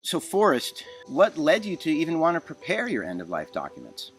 So, Forrest, what led you to even want to prepare your end-of-life documents?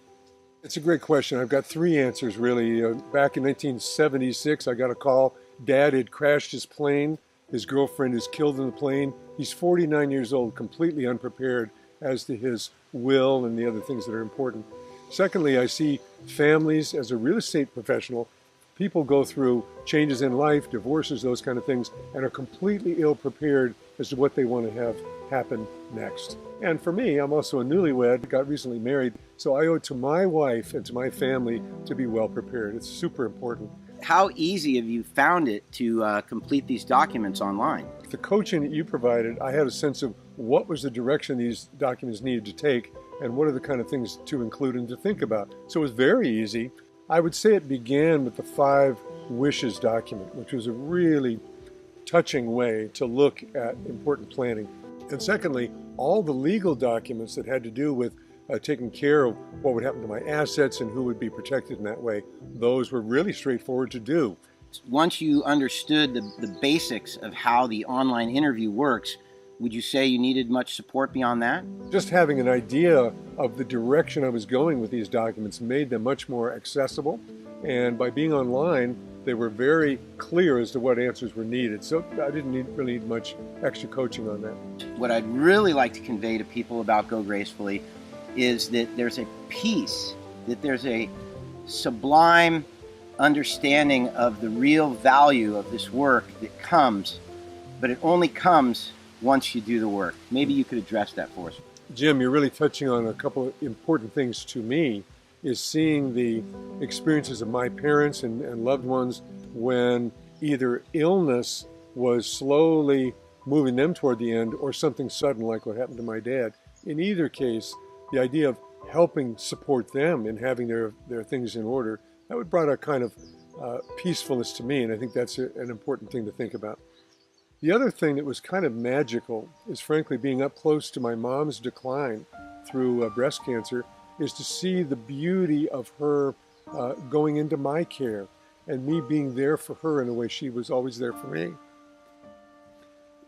It's a great question. I've got three answers, really. Back in 1976, I got a call. Dad had crashed his plane. His girlfriend is killed in the plane. He's 49 years old, completely unprepared as to his will and the other things that are important. Secondly, I see families as a real estate professional. People go through changes in life, divorces, those kind of things, and are completely ill-prepared as to what they want to have happen next. And for me, I'm also a newlywed, got recently married, so I owe it to my wife and to my family to be well prepared. It's super important. How easy have you found it to complete these documents online? The coaching that you provided, I had a sense of what was the direction these documents needed to take and what are the kind of things to include and to think about. So it was very easy. I would say it began with the 5 wishes document, which was a really touching way to look at important planning. And secondly, all the legal documents that had to do with taking care of what would happen to my assets and who would be protected in that way, those were really straightforward to do. Once you understood the basics of how the online interview works, would you say you needed much support beyond that? Just having an idea of the direction I was going with these documents made them much more accessible. And by being online, they were very clear as to what answers were needed. So I didn't really need much extra coaching on that. What I'd really like to convey to people about Go Gracefully is that there's a peace, that there's a sublime understanding of the real value of this work that comes, but it only comes once you do the work. Maybe you could address that for us. Jim, you're really touching on a couple of important things to me, is seeing the experiences of my parents and loved ones when either illness was slowly moving them toward the end or something sudden like what happened to my dad. In either case, the idea of helping support them in having their things in order, that would brought a kind of peacefulness to me, and I think that's an important thing to think about. The other thing that was kind of magical is frankly being up close to my mom's decline through breast cancer, is to see the beauty of her going into my care and me being there for her in the way she was always there for me.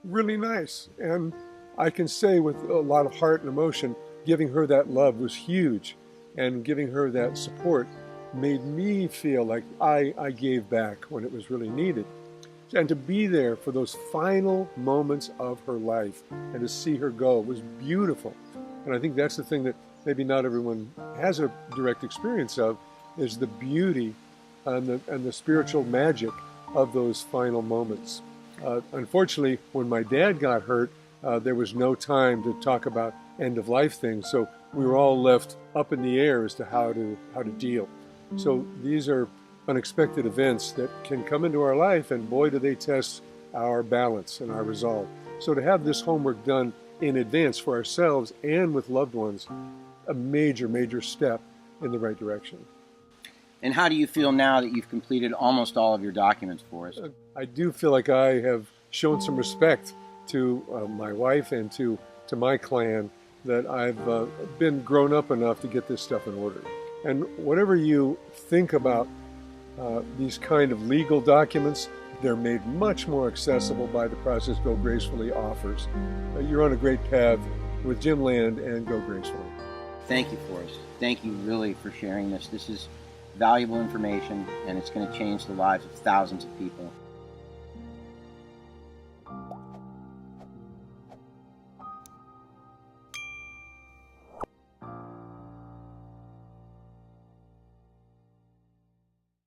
Really nice. And I can say with a lot of heart and emotion, giving her that love was huge, and giving her that support made me feel like I gave back when it was really needed. And to be there for those final moments of her life and to see her go was beautiful. And I think that's the thing that maybe not everyone has a direct experience of, is the beauty and the spiritual magic of those final moments. Unfortunately, when my dad got hurt, there was no time to talk about end-of-life things, so we were all left up in the air as to how to deal. So these are unexpected events that can come into our life, and boy, do they test our balance and our resolve. So to have this homework done in advance for ourselves and with loved ones, a major, major step in the right direction. And how do you feel now that you've completed almost all of your documents for us? I do feel like I have shown some respect to my wife and to my clan, that I've been grown up enough to get this stuff in order. And whatever you think about these kind of legal documents, they're made much more accessible by the process Go Gracefully offers. You're on a great path with Jim Land and Go Gracefully. Thank you, Forrest. Thank you really for sharing this. This is valuable information, and it's going to change the lives of thousands of people.